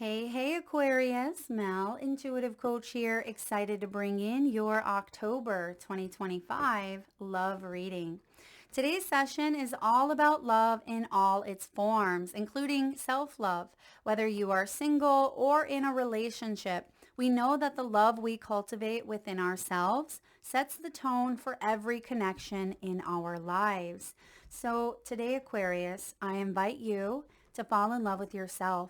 Hey, Aquarius, Mel, intuitive coach here, excited to bring in your October 2025 love reading. Today's session is all about love in all its forms, including self-love. Whether you are single or in a relationship, we know that the love we cultivate within ourselves sets the tone for every connection in our lives. So today, Aquarius, I invite you to fall in love with yourself.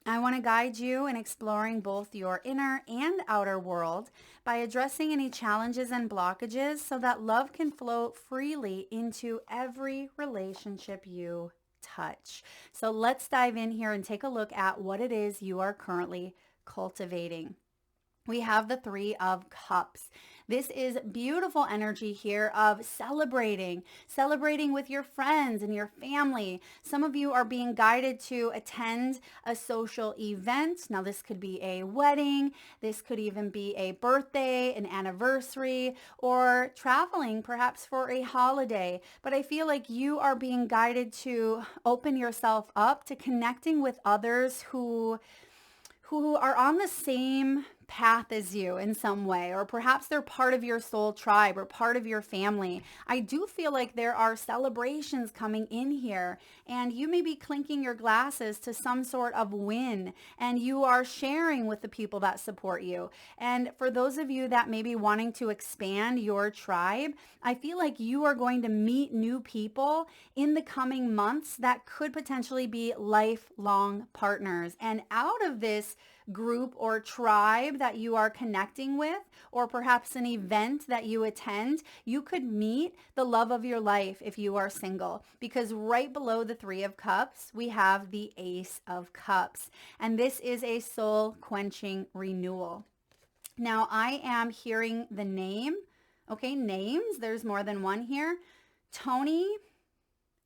I want to guide you in exploring both your inner and outer world by addressing any challenges and blockages so that love can flow freely into every relationship you touch. So let's dive in here and take a look at what it is you are currently cultivating. We have the Three of Cups. This is beautiful energy here of celebrating with your friends and your family. Some of you are being guided to attend a social event. Now, this could be a wedding. This could even be a birthday, an anniversary, or traveling perhaps for a holiday. But I feel like you are being guided to open yourself up to connecting with others who are on the same path as you in some way, or perhaps they're part of your soul tribe or part of your family. I do feel like there are celebrations coming in here, and you may be clinking your glasses to some sort of win, and you are sharing with the people that support you. And for those of you that may be wanting to expand your tribe, I feel like you are going to meet new people in the coming months that could potentially be lifelong partners. And out of this group or tribe that you are connecting with, or perhaps an event that you attend, you could meet the love of your life if you are single. Because right below the Three of Cups, we have the Ace of Cups. And this is a soul quenching renewal. Now, I am hearing the name. Okay, names. There's more than one here. Tony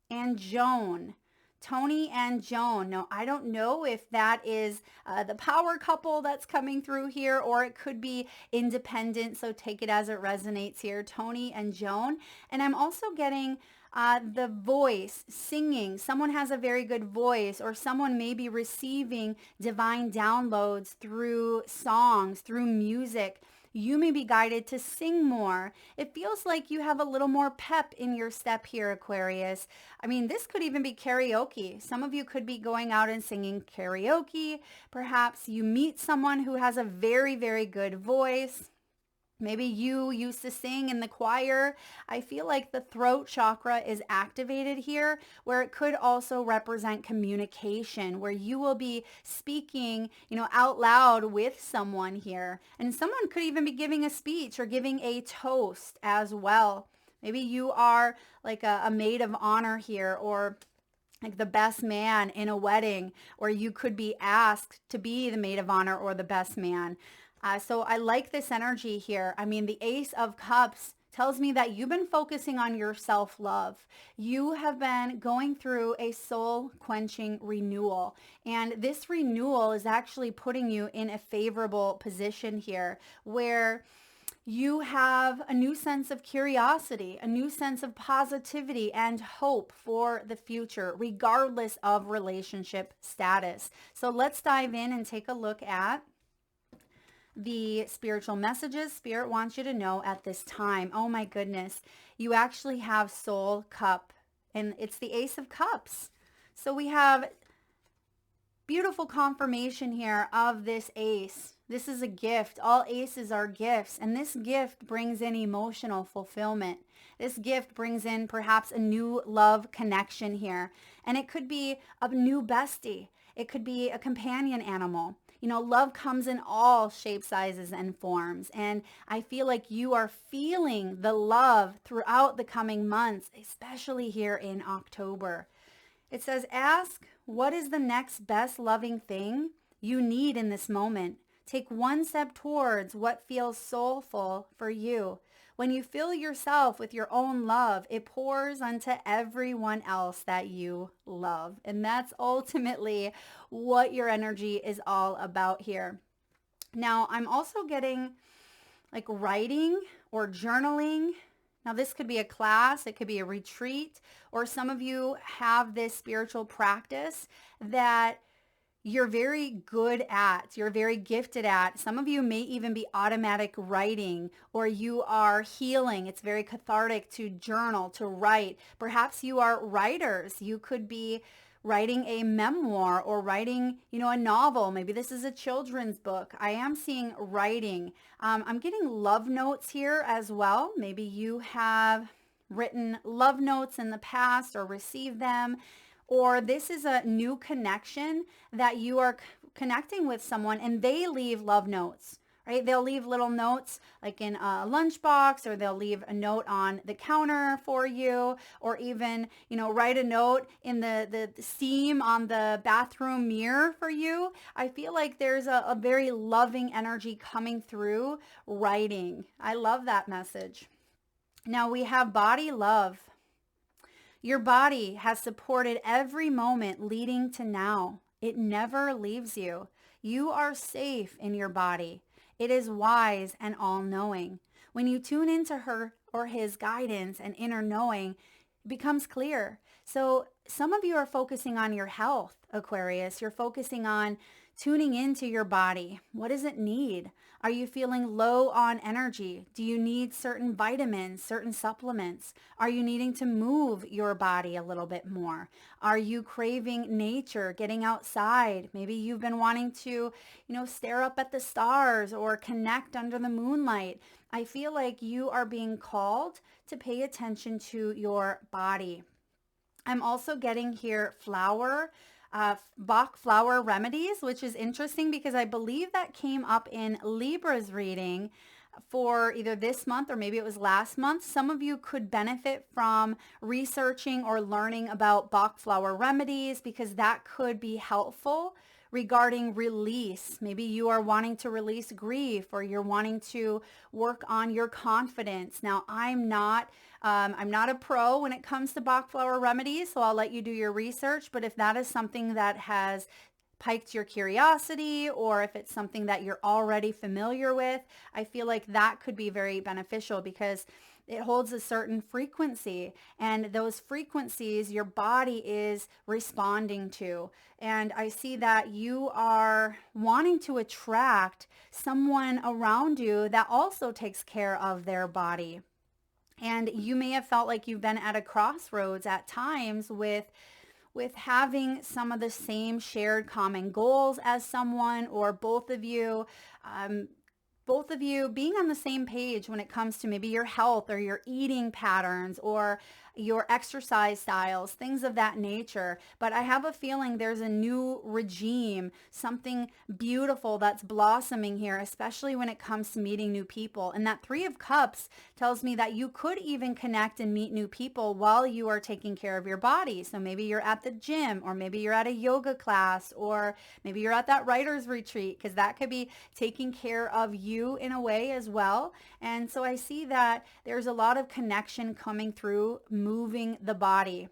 and Joan. Tony and Joan. Now, I don't know if that is the power couple that's coming through here, or it could be independent. So take it as it resonates here. Tony and Joan. And I'm also getting the voice, singing. Someone has a very good voice, or someone may be receiving divine downloads through songs, through music. You may be guided to sing more. It feels like you have a little more pep in your step here, Aquarius. I mean, this could even be karaoke. Some of you could be going out and singing karaoke. Perhaps you meet someone who has a very, very good voice. Maybe you used to sing in the choir. I feel like the throat chakra is activated here, where it could also represent communication, where you will be speaking, out loud with someone here. And someone could even be giving a speech or giving a toast as well. Maybe you are like a maid of honor here, or like the best man in a wedding, or you could be asked to be the maid of honor or the best man. So I like this energy here. I mean, the Ace of Cups tells me that you've been focusing on your self-love. You have been going through a soul-quenching renewal. And this renewal is actually putting you in a favorable position here, where you have a new sense of curiosity, a new sense of positivity and hope for the future, regardless of relationship status. So let's dive in and take a look at the spiritual messages Spirit wants you to know at this time. Oh my goodness. You actually have Soul Cup, and it's the Ace of Cups. So we have beautiful confirmation here of this ace. This is a gift. All aces are gifts, and this gift brings in emotional fulfillment. This gift brings in perhaps a new love connection here, and it could be a new bestie. It could be a companion animal. Love comes in all shapes, sizes, and forms. And I feel like you are feeling the love throughout the coming months, especially here in October. It says, ask, what is the next best loving thing you need in this moment? Take one step towards what feels soulful for you. When you fill yourself with your own love, it pours onto everyone else that you love. And that's ultimately what your energy is all about here. Now, I'm also getting like writing or journaling. Now, this could be a class, it could be a retreat, or some of you have this spiritual practice that you're very good at, you're very gifted at. Some of you may even be automatic writing, or you are healing. It's very cathartic to journal, to write. Perhaps you are writers. You could be writing a memoir or writing, a novel. Maybe this is a children's book. I am seeing writing. I'm getting love notes here as well. Maybe you have written love notes in the past or received them, or this is a new connection that you are connecting with someone and they leave love notes, right? They'll leave little notes like in a lunchbox, or they'll leave a note on the counter for you, or even, write a note in the seam on the bathroom mirror for you. I feel like there's a very loving energy coming through writing. I love that message. Now we have body love. Your body has supported every moment leading to now. It never leaves you. You are safe in your body. It is wise and all-knowing. When you tune into her or his guidance and inner knowing, it becomes clear. So some of you are focusing on your health, Aquarius. You're focusing on tuning into your body. What does it need? Are you feeling low on energy? Do you need certain vitamins, certain supplements? Are you needing to move your body a little bit more? Are you craving nature, getting outside? Maybe you've been wanting to, stare up at the stars or connect under the moonlight. I feel like you are being called to pay attention to your body. I'm also getting here Bach flower remedies, which is interesting because I believe that came up in Libra's reading for either this month or maybe it was last month. Some of you could benefit from researching or learning about Bach flower remedies because that could be helpful regarding release. Maybe you are wanting to release grief, or you're wanting to work on your confidence. Now, I'm not a pro when it comes to Bach flower remedies, so I'll let you do your research. But if that is something that has piqued your curiosity, or if it's something that you're already familiar with, I feel like that could be very beneficial because it holds a certain frequency, and those frequencies your body is responding to. And I see that you are wanting to attract someone around you that also takes care of their body. And you may have felt like you've been at a crossroads at times with having some of the same shared common goals as someone, or both of you being on the same page when it comes to maybe your health or your eating patterns or your exercise styles, things of that nature. But I have a feeling there's a new regime, something beautiful that's blossoming here, especially when it comes to meeting new people. And that Three of Cups tells me that you could even connect and meet new people while you are taking care of your body. So maybe you're at the gym, or maybe you're at a yoga class, or maybe you're at that writer's retreat, because that could be taking care of you in a way as well. And so I see that there's a lot of connection coming through moving the body.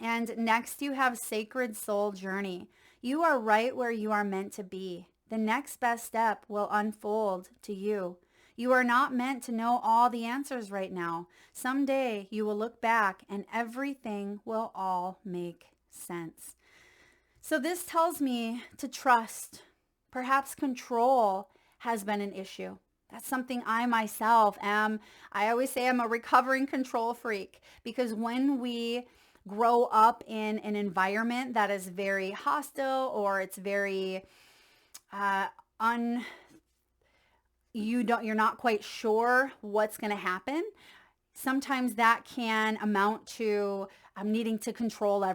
And next you have Sacred Soul Journey. You are right where you are meant to be. The next best step will unfold to you. You are not meant to know all the answers right now. Someday you will look back and everything will all make sense. So this tells me to trust. Perhaps control has been an issue. That's something I myself am. I always say I'm a recovering control freak, because when we grow up in an environment that is very hostile, or it's very you're not quite sure what's going to happen, sometimes that can amount to needing to control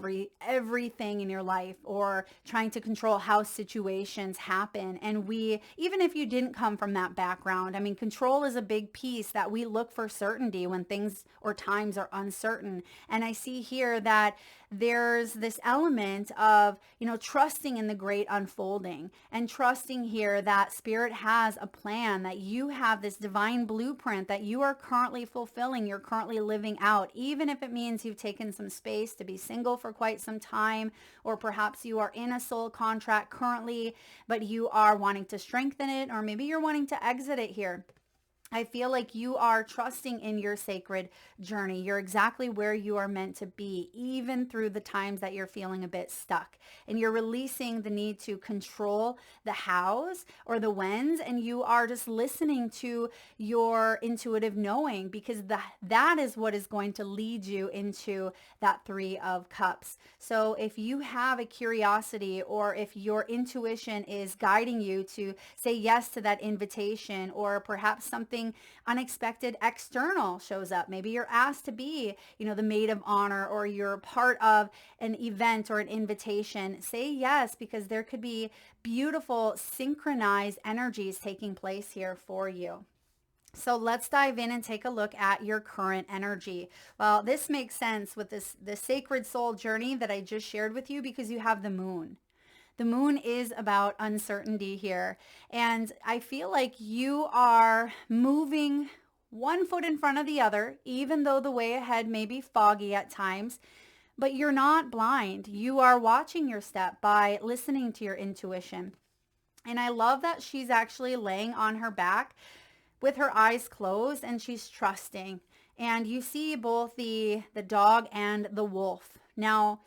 everything in your life, or trying to control how situations happen. And even if you didn't come from that background, control is a big piece that we look for certainty when things or times are uncertain. And I see here that there's this element of, trusting in the great unfolding, and trusting here that Spirit has a plan, that you have this divine blueprint that you are currently fulfilling, you're currently living out, even if it means you've taken some space to be single for quite some time, or perhaps you are in a soul contract currently, but you are wanting to strengthen it, or maybe you're wanting to exit it here. I feel like you are trusting in your sacred journey. You're exactly where you are meant to be, even through the times that you're feeling a bit stuck. And you're releasing the need to control the hows or the whens, and you are just listening to your intuitive knowing, because that is what is going to lead you into that Three of Cups. So if you have a curiosity, or if your intuition is guiding you to say yes to that invitation, or perhaps something unexpected external shows up. Maybe you're asked to be, the maid of honor, or you're part of an event or an invitation. Say yes, because there could be beautiful synchronized energies taking place here for you. So let's dive in and take a look at your current energy. Well, this makes sense with the sacred soul journey that I just shared with you, because you have the moon. The moon is about uncertainty here. And I feel like you are moving one foot in front of the other, even though the way ahead may be foggy at times, but you're not blind. You are watching your step by listening to your intuition. And I love that she's actually laying on her back with her eyes closed, and she's trusting. And you see both the dog and the wolf. Now,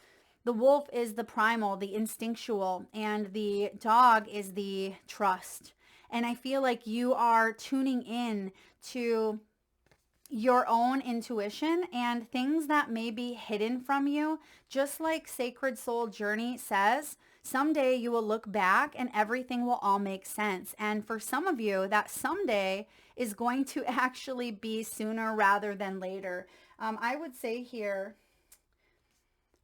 the wolf is the primal, the instinctual, and the dog is the trust. And I feel like you are tuning in to your own intuition and things that may be hidden from you. Just like Sacred Soul Journey says, someday you will look back and everything will all make sense. And for some of you, that someday is going to actually be sooner rather than later. I would say here,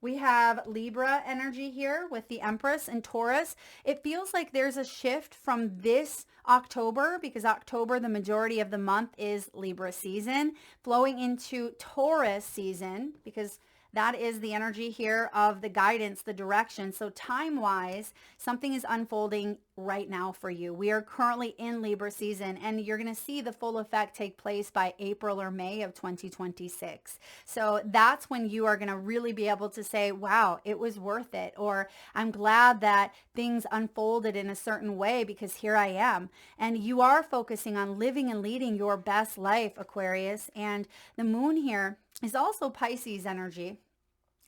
we have Libra energy here with the Empress and Taurus. It feels like there's a shift from this October, because October, the majority of the month is Libra season, flowing into Taurus season, because that is the energy here of the guidance, the direction. So time-wise, something is unfolding right now for you. We are currently in Libra season, and you're going to see the full effect take place by April or May of 2026. So that's when you are going to really be able to say, wow, it was worth it. Or I'm glad that things unfolded in a certain way, because here I am. And you are focusing on living and leading your best life, Aquarius. And the moon here is also Pisces energy.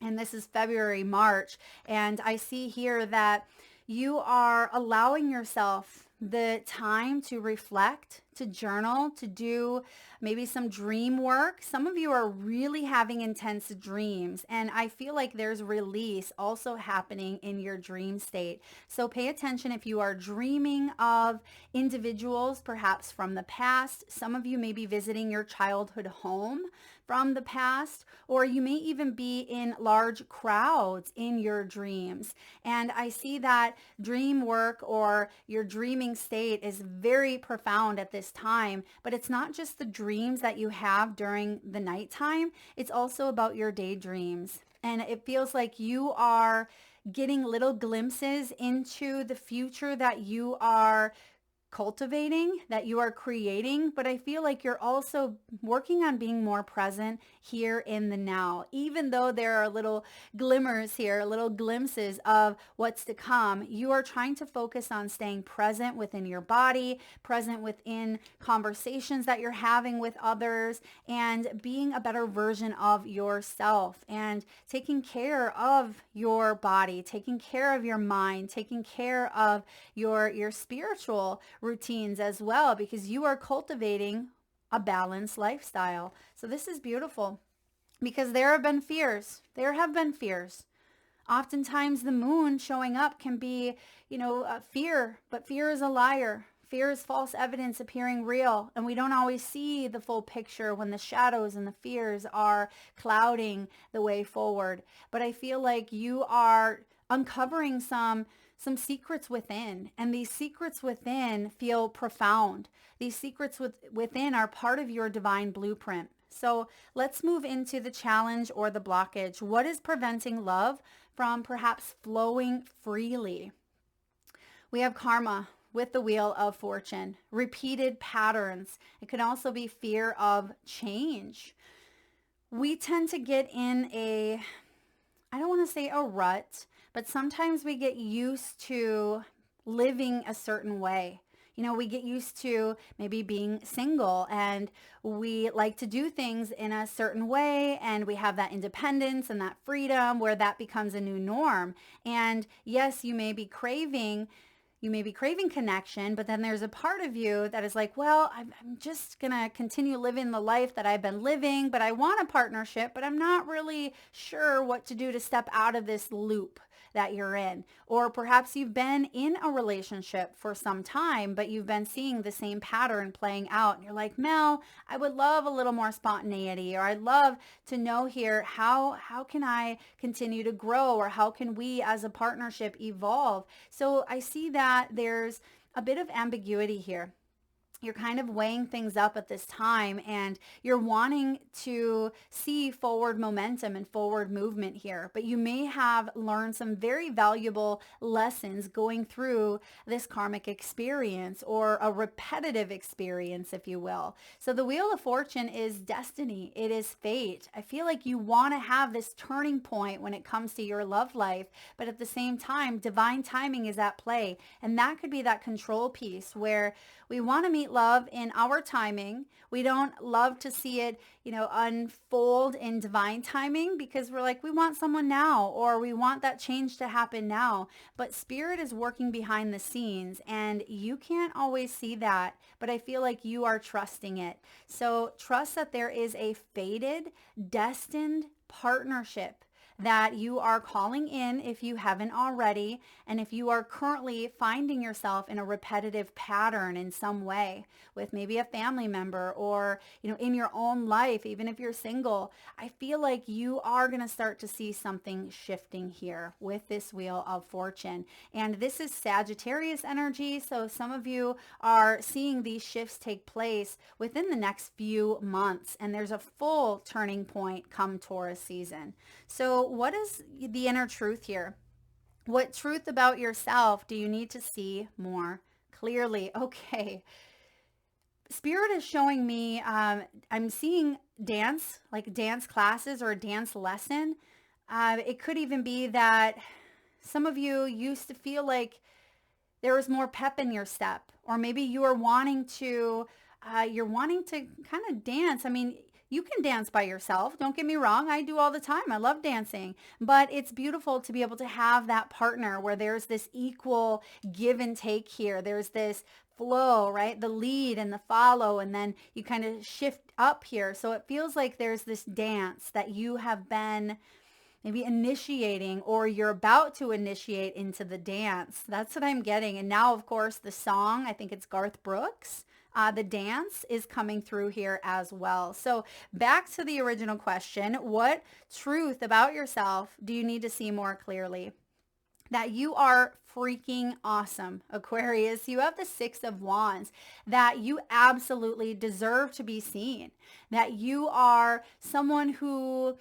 And this is February, March. And I see here that you are allowing yourself the time to reflect, to journal, to do maybe some dream work. Some of you are really having intense dreams, and I feel like there's release also happening in your dream state. So pay attention if you are dreaming of individuals, perhaps from the past. Some of you may be visiting your childhood home from the past, or you may even be in large crowds in your dreams. And I see that dream work or your dreaming state is very profound at this time, but it's not just the dreams that you have during the nighttime. It's also about your daydreams. And it feels like you are getting little glimpses into the future that you are cultivating, that you are creating, but I feel like you're also working on being more present here in the now, even though there are little glimmers here, little glimpses of what's to come. You are trying to focus on staying present within your body, present within conversations that you're having with others, and being a better version of yourself, and taking care of your body, taking care of your mind, taking care of your spiritual routines as well, because you are cultivating a balanced lifestyle. So this is beautiful, because there have been fears. There have been fears. Oftentimes the moon showing up can be, fear, but fear is a liar. Fear is false evidence appearing real, and we don't always see the full picture when the shadows and the fears are clouding the way forward. But I feel like you are uncovering some secrets within, and these secrets within feel profound. These secrets within are part of your divine blueprint. So let's move into the challenge or the blockage. What is preventing love from perhaps flowing freely? We have karma with the Wheel of Fortune, repeated patterns. It can also be fear of change. We tend to get in I don't want to say a rut, but sometimes we get used to living a certain way. we get used to maybe being single, and we like to do things in a certain way, and we have that independence and that freedom where that becomes a new norm. And yes, you may be craving connection, but then there's a part of you that is like, well, I'm just going to continue living the life that I've been living, but I want a partnership, but I'm not really sure what to do to step out of this loop that you're in. Or perhaps you've been in a relationship for some time, but you've been seeing the same pattern playing out. And you're like, Mel, I would love a little more spontaneity, or I'd love to know here, how can I continue to grow, or how can we as a partnership evolve? So I see that there's a bit of ambiguity here. You're kind of weighing things up at this time, and you're wanting to see forward momentum and forward movement here. But you may have learned some very valuable lessons going through this karmic experience, or a repetitive experience, if you will. So the Wheel of Fortune is destiny. It is fate. I feel like you want to have this turning point when it comes to your love life, but at the same time, divine timing is at play. And that could be that control piece where we want to meet love in our timing. We don't love to see it, unfold in divine timing, because we're like, we want someone now, or we want that change to happen now. But spirit is working behind the scenes, and you can't always see that, but I feel like you are trusting it. So trust that there is a fated, destined partnership that you are calling in if you haven't already, and if you are currently finding yourself in a repetitive pattern in some way with maybe a family member, or in your own life, even if you're single, I feel like you are going to start to see something shifting here with this Wheel of Fortune. And this is Sagittarius energy, so some of you are seeing these shifts take place within the next few months, and there's a full turning point come Taurus season. So what is the inner truth here? What truth about yourself do you need to see more clearly? Okay. Spirit is showing me, I'm seeing dance, like dance classes or a dance lesson. It could even be that some of you used to feel like there was more pep in your step, or maybe you are wanting to, kind of dance. I mean, you can dance by yourself. Don't get me wrong. I do all the time. I love dancing, but it's beautiful to be able to have that partner where there's this equal give and take here. There's this flow, right? The lead and the follow, and then you kind of shift up here. So it feels like there's this dance that you have been maybe initiating, or you're about to initiate into the dance. That's what I'm getting. And now, of course, the song, I think it's Garth Brooks. The dance is coming through here as well. So back to the original question, what truth about yourself do you need to see more clearly? That you are freaking awesome, Aquarius. You have the Six of Wands, that you absolutely deserve to be seen, that you are someone who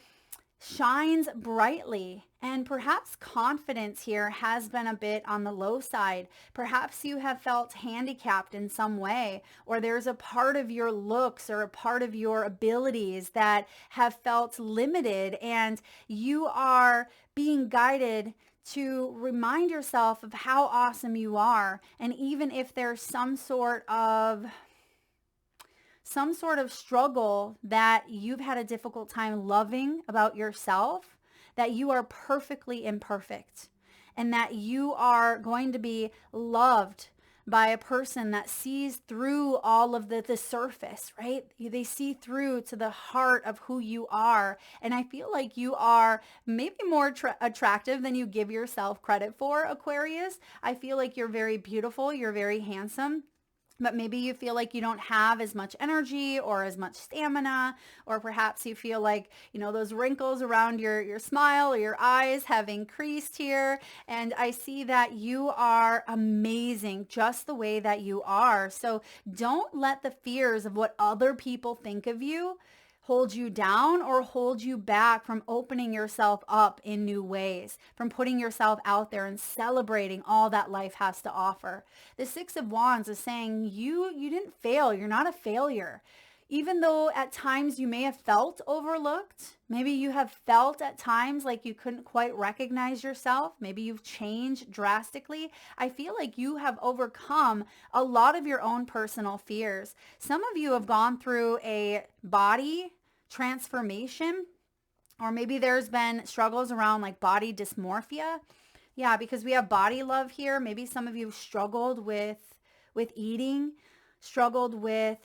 shines brightly, and perhaps confidence here has been a bit on the low side. Perhaps you have felt handicapped in some way, or there's a part of your looks or a part of your abilities that have felt limited, and you are being guided to remind yourself of how awesome you are. And even if there's some sort of struggle that you've had a difficult time loving about yourself, that you are perfectly imperfect, and that you are going to be loved by a person that sees through all of the surface, right? They see through to the heart of who you are. And I feel like you are maybe more attractive than you give yourself credit for, Aquarius. I feel like you're very beautiful. You're very handsome. But maybe you feel like you don't have as much energy or as much stamina, or perhaps you feel like, those wrinkles around your smile or your eyes have increased here. And I see that you are amazing just the way that you are. So don't let the fears of what other people think of you hold you down or hold you back from opening yourself up in new ways, from putting yourself out there and celebrating all that life has to offer. The Six of Wands is saying you didn't fail. You're not a failure. Even though at times you may have felt overlooked, maybe you have felt at times like you couldn't quite recognize yourself, maybe you've changed drastically, I feel like you have overcome a lot of your own personal fears. Some of you have gone through a body transformation, or maybe there's been struggles around like body dysmorphia. Yeah, because we have body love here. Maybe some of you struggled with eating, struggled with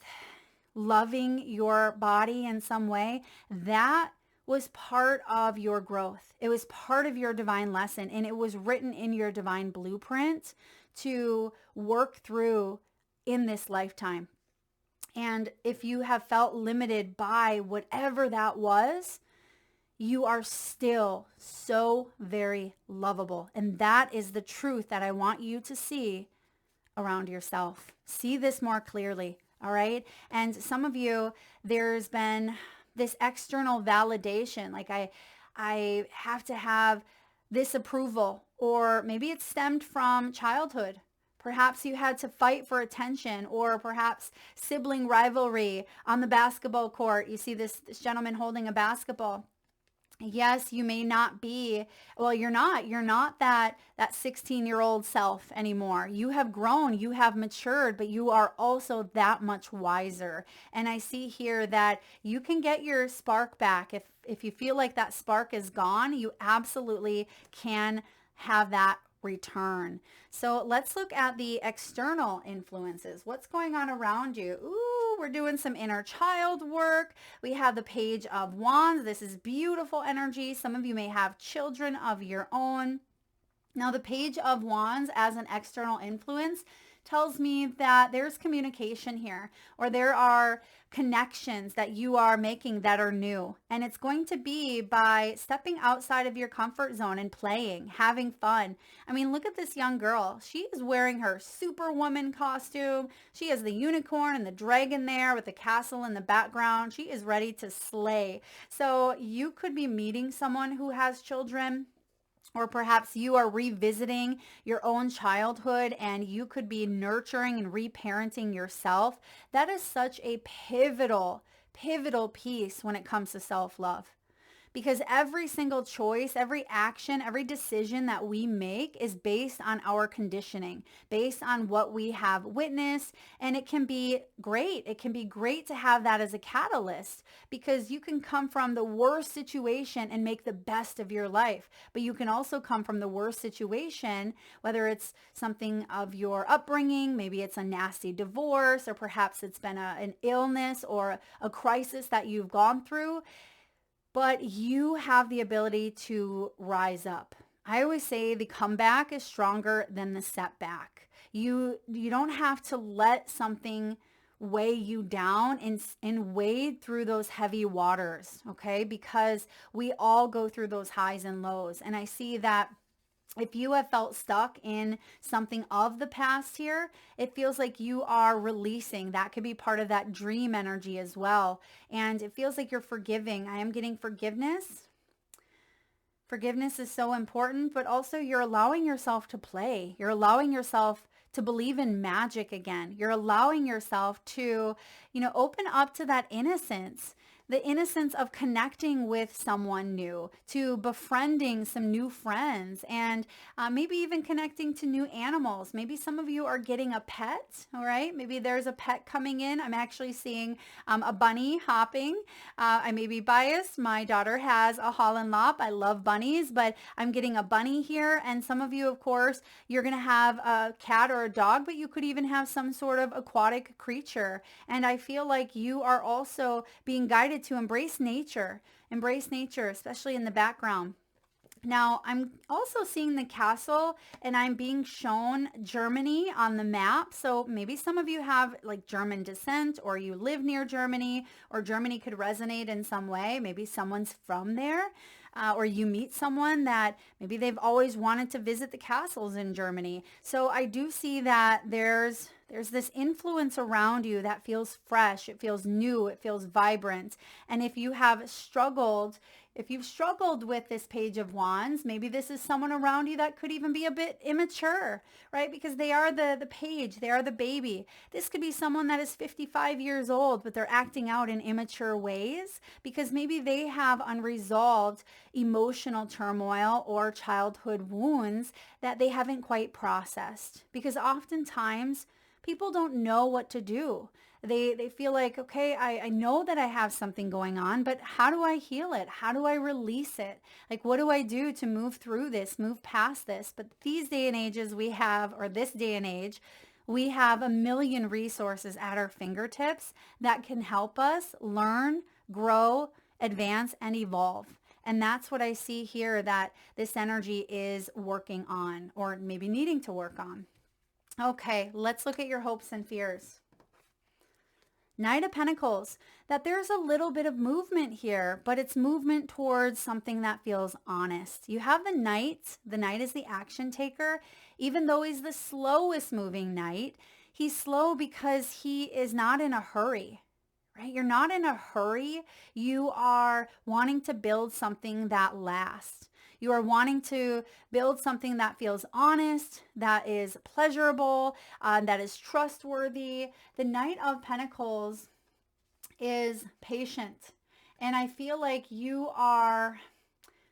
loving your body in some way. That was part of your growth. It was part of your divine lesson, and it was written in your divine blueprint to work through in this lifetime. And if you have felt limited by whatever that was, you are still so very lovable. And that is the truth that I want you to see around yourself. See this more clearly. All right. And some of you, there's been this external validation. Like I have to have this approval, or maybe it stemmed from childhood. Perhaps you had to fight for attention, or perhaps sibling rivalry on the basketball court. You see this gentleman holding a basketball. Yes, you may not be, well, you're not that 16-year-old self anymore. You have grown, you have matured, but you are also that much wiser. And I see here that you can get your spark back. If you feel like that spark is gone, you absolutely can have that return. So let's look at the external influences. What's going on around you? Ooh, we're doing some inner child work. We have the Page of Wands. This is beautiful energy. Some of you may have children of your own. Now, the Page of Wands as an external influence tells me that there's communication here, or there are connections that you are making that are new. And it's going to be by stepping outside of your comfort zone and playing, having fun. I mean, look at this young girl. She is wearing her Superwoman costume. She has the unicorn and the dragon there with the castle in the background. She is ready to slay. So you could be meeting someone who has children, or perhaps you are revisiting your own childhood and you could be nurturing and reparenting yourself. That is such a pivotal piece when it comes to self-love. Because every single choice, every action, every decision that we make is based on our conditioning, based on what we have witnessed. And it can be great. It can be great to have that as a catalyst, because you can come from the worst situation and make the best of your life. But you can also come from the worst situation, whether it's something of your upbringing, maybe it's a nasty divorce, or perhaps it's been an illness or a crisis that you've gone through. But you have the ability to rise up. I always say the comeback is stronger than the setback. You don't have to let something weigh you down and wade through those heavy waters, okay? Because we all go through those highs and lows. And I see that if you have felt stuck in something of the past here, it feels like you are releasing. That could be part of that dream energy as well. And it feels like you're forgiving. I am getting forgiveness. Forgiveness is so important, but also you're allowing yourself to play. You're allowing yourself to believe in magic again. You're allowing yourself to, open up to that innocence. The innocence of connecting with someone new, to befriending some new friends, and maybe even connecting to new animals. Maybe some of you are getting a pet, all right? Maybe there's a pet coming in. I'm actually seeing a bunny hopping. I may be biased. My daughter has a Holland Lop. I love bunnies, but I'm getting a bunny here. And some of you, of course, you're going to have a cat or a dog, but you could even have some sort of aquatic creature. And I feel like you are also being guided to embrace nature, especially in the background. Now, I'm also seeing the castle, and I'm being shown Germany on the map. So maybe some of you have like German descent, or you live near Germany, or Germany could resonate in some way. Maybe someone's from there, or you meet someone that maybe they've always wanted to visit the castles in Germany. So I do see that there's There's this influence around you that feels fresh, it feels new, it feels vibrant. And if you've struggled with this Page of Wands, maybe this is someone around you that could even be a bit immature, right? Because they are the page, they are the baby. This could be someone that is 55 years old, but they're acting out in immature ways because maybe they have unresolved emotional turmoil or childhood wounds that they haven't quite processed. Because oftentimes people don't know what to do. They feel like, okay, I know that I have something going on, but how do I heal it? How do I release it? Like, what do I do to move through this, move past this? But these day and ages we have, or this day and age, we have a million resources at our fingertips that can help us learn, grow, advance, and evolve. And that's what I see here that this energy is working on, or maybe needing to work on. Okay, let's look at your hopes and fears. Knight of Pentacles, that there's a little bit of movement here, but it's movement towards something that feels honest. You have the Knight. The Knight is the action taker. Even though he's the slowest moving Knight, he's slow because he is not in a hurry, right? You're not in a hurry. You are wanting to build something that lasts. You are wanting to build something that feels honest, that is pleasurable, that is trustworthy. The Knight of Pentacles is patient. And I feel like you are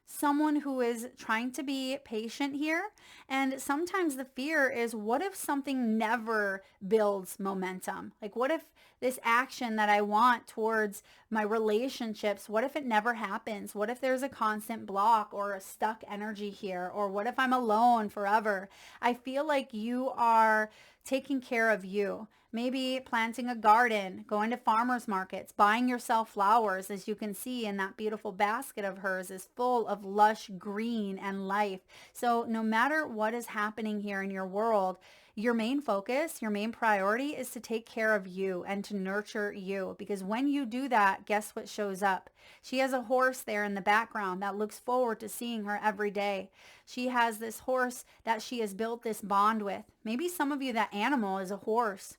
someone who is trying to be patient here. And sometimes the fear is, what if something never builds momentum? Like, what if this action that I want towards my relationships, what if it never happens? What if there's a constant block or a stuck energy here? Or what if I'm alone forever? I feel like you are taking care of you. Maybe planting a garden, going to farmers markets, buying yourself flowers. As you can see in that beautiful basket of hers is full of lush green and life. So no matter what is happening here in your world, your main focus, your main priority is to take care of you and to nurture you. Because when you do that, guess what shows up? She has a horse there in the background that looks forward to seeing her every day. She has this horse that she has built this bond with. Maybe some of you, that animal is a horse.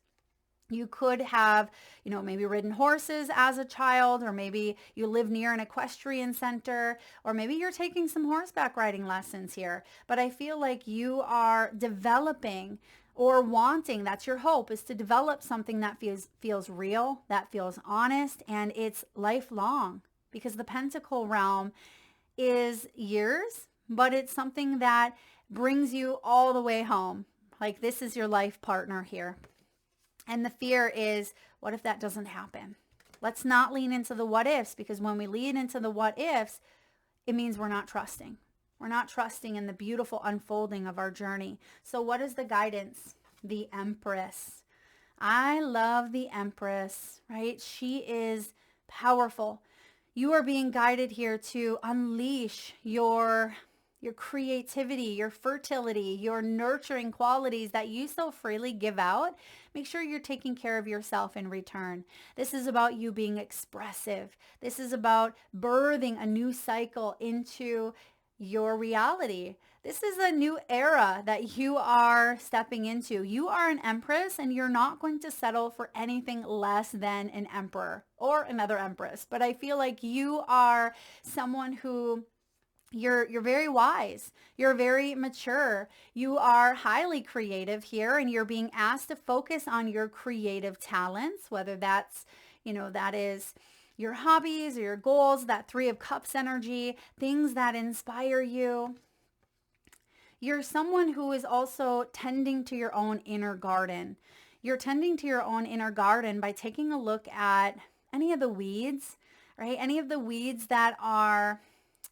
You could have, maybe ridden horses as a child, or maybe you live near an equestrian center, or maybe you're taking some horseback riding lessons here. But I feel like you are developing or wanting, that's your hope, is to develop something that feels real, that feels honest, and it's lifelong. Because the Pentacle realm is years, but it's something that brings you all the way home. Like, this is your life partner here. And the fear is, what if that doesn't happen? Let's not lean into the what ifs, because when we lean into the what ifs, it means we're not trusting. We're not trusting in the beautiful unfolding of our journey. So what is the guidance? The Empress. I love the Empress, right? She is powerful. You are being guided here to unleash your creativity, your fertility, your nurturing qualities that you so freely give out. Make sure you're taking care of yourself in return. This is about you being expressive. This is about birthing a new cycle into your reality. This is a new era that you are stepping into. You are an Empress, and you're not going to settle for anything less than an Emperor or another Empress. But I feel like you are someone who you're very wise. You're very mature. You are highly creative here, and you're being asked to focus on your creative talents, whether that's, that is your hobbies or your goals, that Three of Cups energy, things that inspire you. You're someone who is also tending to your own inner garden. You're tending to your own inner garden by taking a look at any of the weeds, right? Any of the weeds that are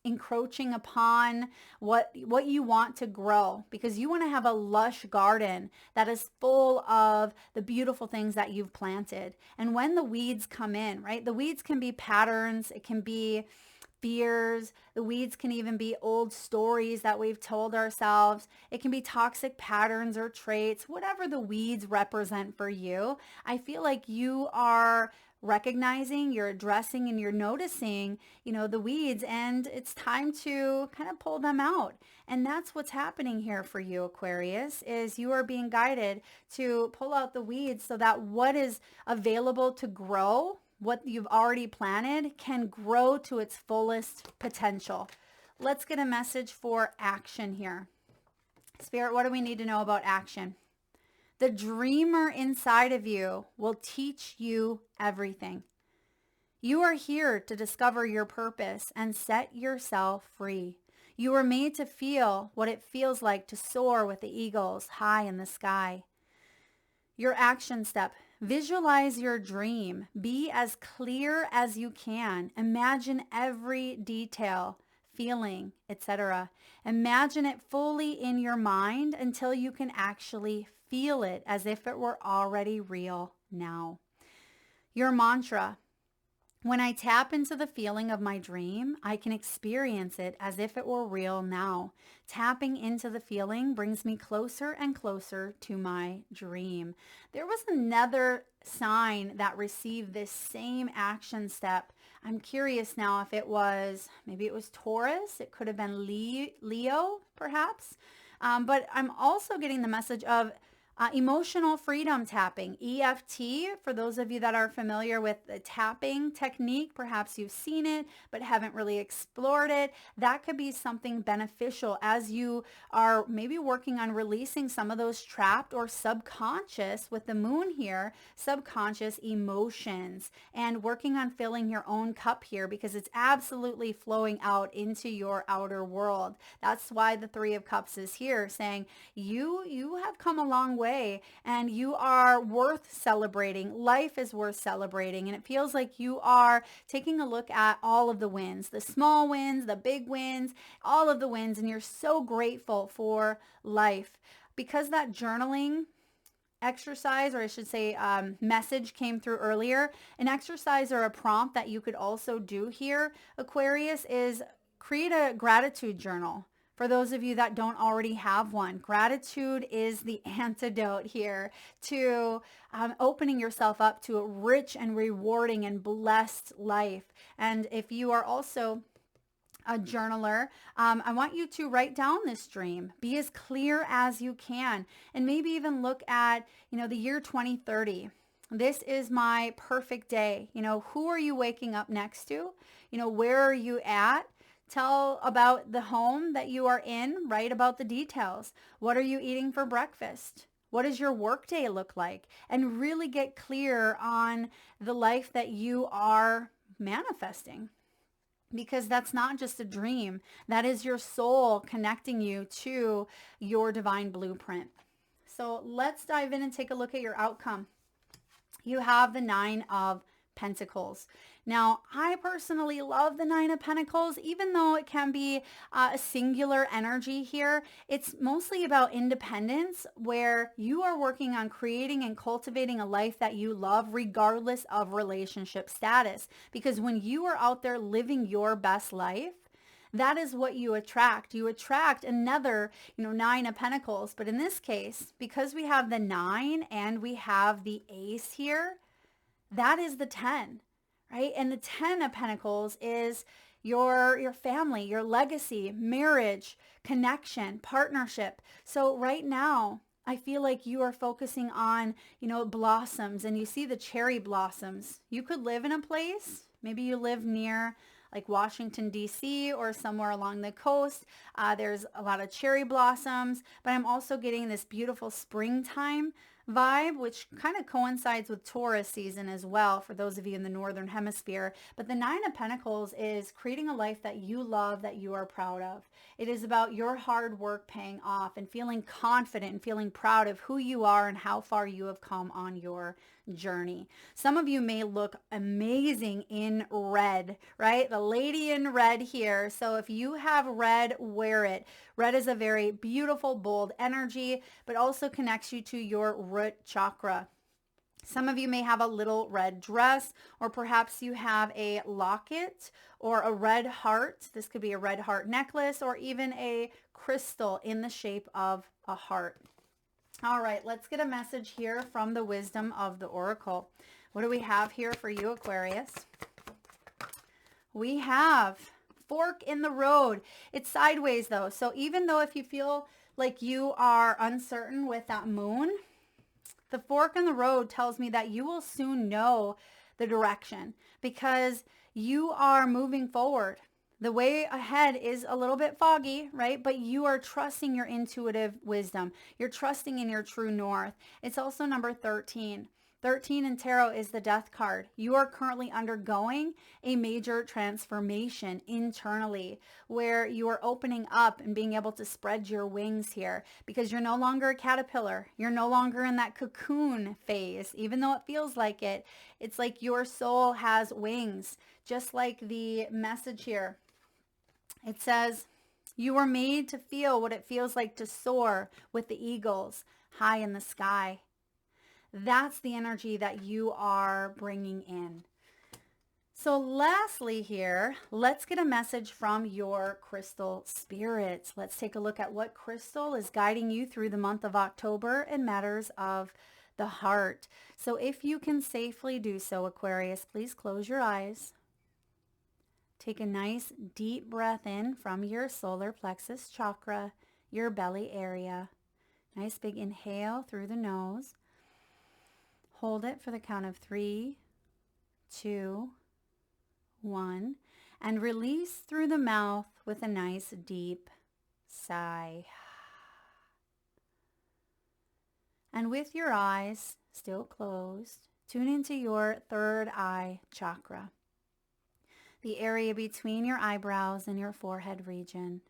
encroaching upon what you want to grow, because you want to have a lush garden that is full of the beautiful things that you've planted. And when the weeds come in, right, the weeds can be patterns, it can be fears. The weeds can even be old stories that we've told ourselves. It can be toxic patterns or traits, whatever the weeds represent for you. I feel like you are recognizing, you're addressing, and you're noticing, the weeds, and it's time to kind of pull them out. And that's what's happening here for you, Aquarius, is you are being guided to pull out the weeds so that what is available to grow, what you've already planted, can grow to its fullest potential. Let's get a message for action here. Spirit, what do we need to know about action? The dreamer inside of you will teach you everything. You are here to discover your purpose and set yourself free. You were made to feel what it feels like to soar with the eagles high in the sky. Your action step: visualize your dream. Be as clear as you can. Imagine every detail, feeling, etc. Imagine it fully in your mind until you can actually feel it as if it were already real now. Your mantra: when I tap into the feeling of my dream, I can experience it as if it were real now. Tapping into the feeling brings me closer and closer to my dream. There was another sign that received this same action step. I'm curious now if maybe it was Taurus. It could have been Leo, perhaps. But I'm also getting the message of emotional freedom tapping, EFT. For those of you that are familiar with the tapping technique, perhaps you've seen it but haven't really explored it. That could be something beneficial as you are maybe working on releasing some of those trapped or subconscious, with the moon here, subconscious emotions, and working on filling your own cup here, because it's absolutely flowing out into your outer world. That's why the Three of Cups is here, saying you have come a long way and you are worth celebrating. Life is worth celebrating. And it feels like you are taking a look at all of the wins, the small wins, the big wins, all of the wins. And you're so grateful for life, because that journaling exercise, or I should say message, came through earlier. An exercise or a prompt that you could also do here, Aquarius, is create a gratitude journal. For those of you that don't already have one, gratitude is the antidote here to opening yourself up to a rich and rewarding and blessed life. And if you are also a journaler, I want you to write down this dream. Be as clear as you can, and maybe even look at, the year 2030. This is my perfect day. Who are you waking up next to? Where are you at? Tell about the home that you are in. Write about the details. What are you eating for breakfast? What does your workday look like? And really get clear on the life that you are manifesting. Because that's not just a dream. That is your soul connecting you to your divine blueprint. So let's dive in and take a look at your outcome. You have the Nine of Pentacles. Now, I personally love the Nine of Pentacles, even though it can be a singular energy here. It's mostly about independence, where you are working on creating and cultivating a life that you love, regardless of relationship status. Because when you are out there living your best life, that is what you attract. You attract another, Nine of Pentacles. But in this case, because we have the 9 and we have the Ace here, that is the 10, right? And the 10 of Pentacles is your family, your legacy, marriage, connection, partnership. So right now, I feel like you are focusing on, blossoms, and you see the cherry blossoms. You could live in a place, maybe you live near like Washington, D.C. or somewhere along the coast. There's a lot of cherry blossoms, but I'm also getting this beautiful springtime vibe, which kind of coincides with Taurus season as well, for those of you in the Northern Hemisphere. But the Nine of Pentacles is creating a life that you love, that you are proud of. It is about your hard work paying off and feeling confident and feeling proud of who you are and how far you have come on your journey. Some of you may look amazing in red, right? The lady in red here. So if you have red, wear it. Red is a very beautiful, bold energy, but also connects you to your root chakra. Some of you may have a little red dress, or perhaps you have a locket or a red heart. This could be a red heart necklace or even a crystal in the shape of a heart. All right, let's get a message here from the wisdom of the oracle. What do we have here for you, Aquarius? We have fork in the road. It's sideways though. So even though if you feel like you are uncertain with that moon, the fork in the road tells me that you will soon know the direction because you are moving forward. The way ahead is a little bit foggy, right? But you are trusting your intuitive wisdom. You're trusting in your true north. It's also number 13. 13 in tarot is the death card. You are currently undergoing a major transformation internally where you are opening up and being able to spread your wings here because you're no longer a caterpillar. You're no longer in that cocoon phase. Even though it feels like it, it's like your soul has wings, just like the message here. It says, you were made to feel what it feels like to soar with the eagles high in the sky. That's the energy that you are bringing in. So lastly here, let's get a message from your crystal spirits. Let's take a look at what crystal is guiding you through the month of October in matters of the heart. So if you can safely do so, Aquarius, please close your eyes. Take a nice deep breath in from your solar plexus chakra, your belly area. Nice big inhale through the nose. Hold it for the count of 3, 2, 1, and release through the mouth with a nice deep sigh. And with your eyes still closed, tune into your third eye chakra, the area between your eyebrows and your forehead region.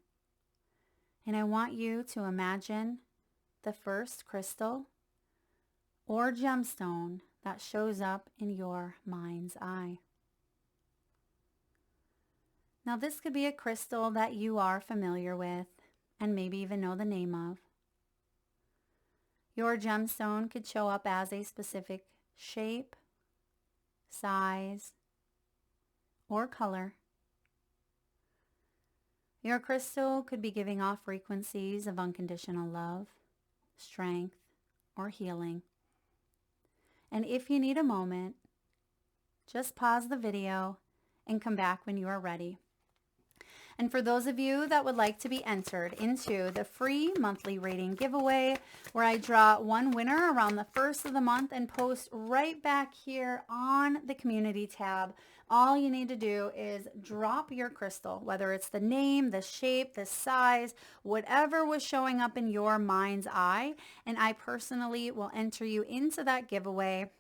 And I want you to imagine the first crystal or gemstone that shows up in your mind's eye. Now this could be a crystal that you are familiar with and maybe even know the name of. Your gemstone could show up as a specific shape, size, or color. Your crystal could be giving off frequencies of unconditional love, strength, or healing. And if you need a moment, just pause the video and come back when you are ready. And for those of you that would like to be entered into the free monthly reading giveaway, where I draw one winner around the first of the month and post right back here on the community tab, all you need to do is drop your crystal, whether it's the name, the shape, the size, whatever was showing up in your mind's eye, and I personally will enter you into that giveaway.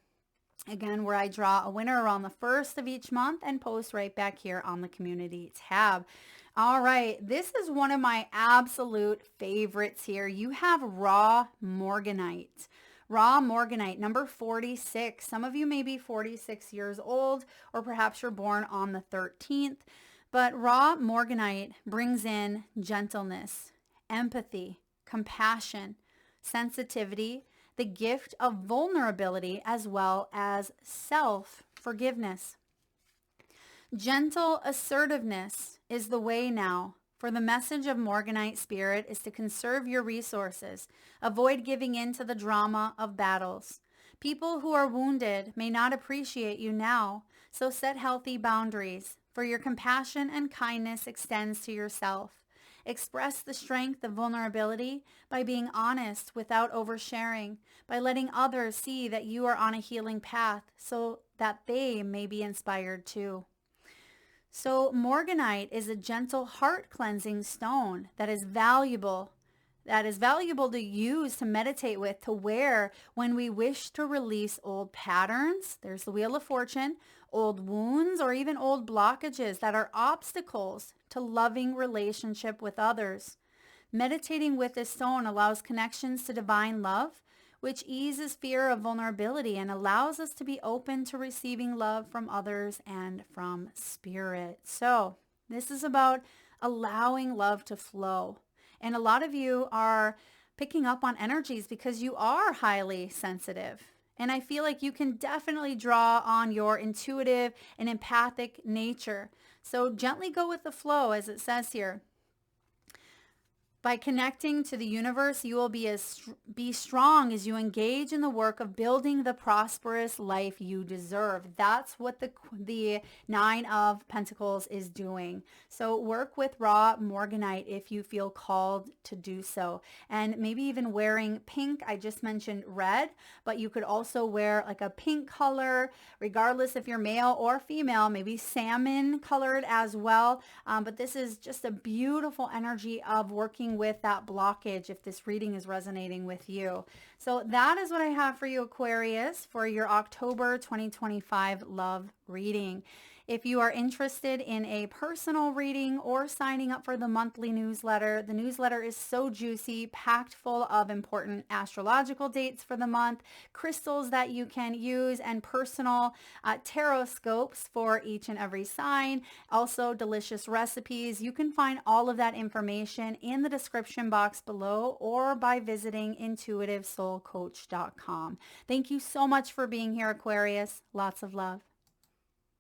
Again, where I draw a winner around the first of each month and post right back here on the community tab. All right, this is one of my absolute favorites here. You have raw morganite. Raw morganite, number 46. Some of you may be 46 years old, or perhaps you're born on the 13th. But raw morganite brings in gentleness, empathy, compassion, sensitivity, the gift of vulnerability, as well as self-forgiveness. Gentle assertiveness is the way now. For the message of morganite spirit is to conserve your resources. Avoid giving in to the drama of battles. People who are wounded may not appreciate you now, so set healthy boundaries, for your compassion and kindness extends to yourself. Express the strength of vulnerability by being honest without oversharing, by letting others see that you are on a healing path so that they may be inspired too. So morganite is a gentle heart cleansing stone that is valuable to use, to meditate with, to wear when we wish to release old patterns. There's the Wheel of Fortune, old wounds, or even old blockages that are obstacles to loving relationship with others. Meditating with this stone allows connections to divine love, which eases fear of vulnerability and allows us to be open to receiving love from others and from spirit. So this is about allowing love to flow. And a lot of you are picking up on energies because you are highly sensitive. And I feel like you can definitely draw on your intuitive and empathic nature. So gently go with the flow, as it says here. By connecting to the universe, you will be strong as you engage in the work of building the prosperous life you deserve. That's what the Nine of Pentacles is doing. So work with raw morganite if you feel called to do so. And maybe even wearing pink. I just mentioned red, but you could also wear like a pink color, regardless if you're male or female, maybe salmon colored as well. But this is just a beautiful energy of working with that blockage if this reading is resonating with you. So that is what I have for you, Aquarius, for your October 2025 love reading. If you are interested in a personal reading or signing up for the monthly newsletter, the newsletter is so juicy, packed full of important astrological dates for the month, crystals that you can use, and personal tarot scopes for each and every sign. Also, delicious recipes. You can find all of that information in the description box below or by visiting intuitivesoulcoach.com. Thank you so much for being here, Aquarius. Lots of love.